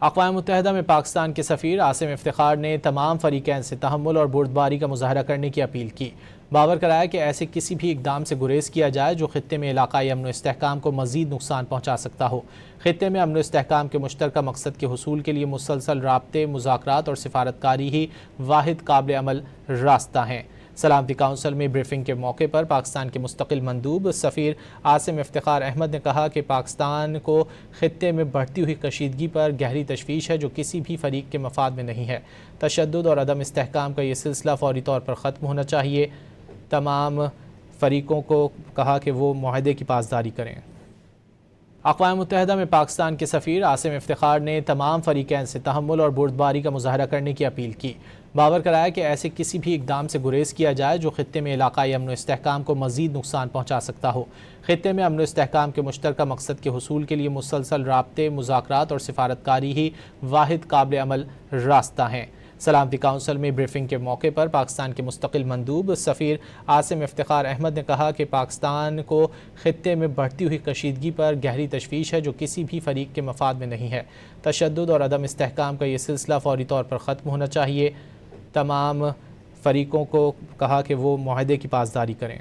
اقوام متحدہ میں پاکستان کے سفیر عاصم افتخار نے تمام فریقین سے تحمل اور بردباری کا مظاہرہ کرنے کی اپیل کی۔ باور کرایا کہ ایسے کسی بھی اقدام سے گریز کیا جائے جو خطے میں علاقائی امن و استحکام کو مزید نقصان پہنچا سکتا ہو۔ خطے میں امن و استحکام کے مشترکہ مقصد کے حصول کے لیے مسلسل رابطے، مذاکرات اور سفارتکاری ہی واحد قابل عمل راستہ ہیں۔ سلامتی کونسل میں بریفنگ کے موقع پر پاکستان کے مستقل مندوب سفیر عاصم افتخار احمد نے کہا کہ پاکستان کو خطے میں بڑھتی ہوئی کشیدگی پر گہری تشویش ہے جو کسی بھی فریق کے مفاد میں نہیں ہے۔ تشدد اور عدم استحکام کا یہ سلسلہ فوری طور پر ختم ہونا چاہیے۔ تمام فریقوں کو کہا کہ وہ معاہدے کی پاسداری کریں۔ اقوام متحدہ میں پاکستان کے سفیر عاصم افتخار نے تمام فریقین سے تحمل اور بردباری کا مظاہرہ کرنے کی اپیل کی۔ باور کرایا کہ ایسے کسی بھی اقدام سے گریز کیا جائے جو خطے میں علاقائی امن و استحکام کو مزید نقصان پہنچا سکتا ہو۔ خطے میں امن و استحکام کے مشترکہ مقصد کے حصول کے لیے مسلسل رابطے، مذاکرات اور سفارتکاری ہی واحد قابل عمل راستہ ہیں۔ سلامتی کونسل میں بریفنگ کے موقع پر پاکستان کے مستقل مندوب سفیر عاصم افتخار احمد نے کہا کہ پاکستان کو خطے میں بڑھتی ہوئی کشیدگی پر گہری تشویش ہے جو کسی بھی فریق کے مفاد میں نہیں ہے۔ تشدد اور عدم استحکام کا یہ سلسلہ فوری طور پر ختم ہونا چاہیے۔ تمام فریقوں کو کہا کہ وہ معاہدے کی پاسداری کریں۔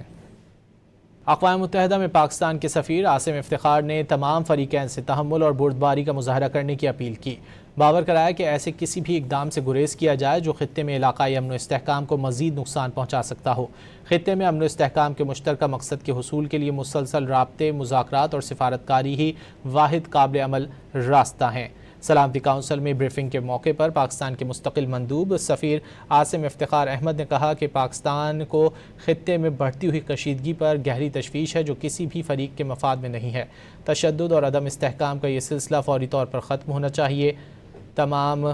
اقوام متحدہ میں پاکستان کے سفیر عاصم افتخار نے تمام فریقین سے تحمل اور بردباری کا مظاہرہ کرنے کی اپیل کی۔ باور کرایا کہ ایسے کسی بھی اقدام سے گریز کیا جائے جو خطے میں علاقائی امن و استحکام کو مزید نقصان پہنچا سکتا ہو۔ خطے میں امن و استحکام کے مشترکہ مقصد کے حصول کے لیے مسلسل رابطے، مذاکرات اور سفارتکاری ہی واحد قابل عمل راستہ ہیں۔ سلامتی کونسل میں بریفنگ کے موقع پر پاکستان کے مستقل مندوب سفیر عاصم افتخار احمد نے کہا کہ پاکستان کو خطے میں بڑھتی ہوئی کشیدگی پر گہری تشویش ہے جو کسی بھی فریق کے مفاد میں نہیں ہے۔ تشدد اور عدم استحکام کا یہ سلسلہ فوری طور پر ختم ہونا چاہیے۔ تمام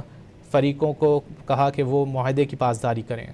فریقوں کو کہا کہ وہ معاہدے کی پاسداری کریں۔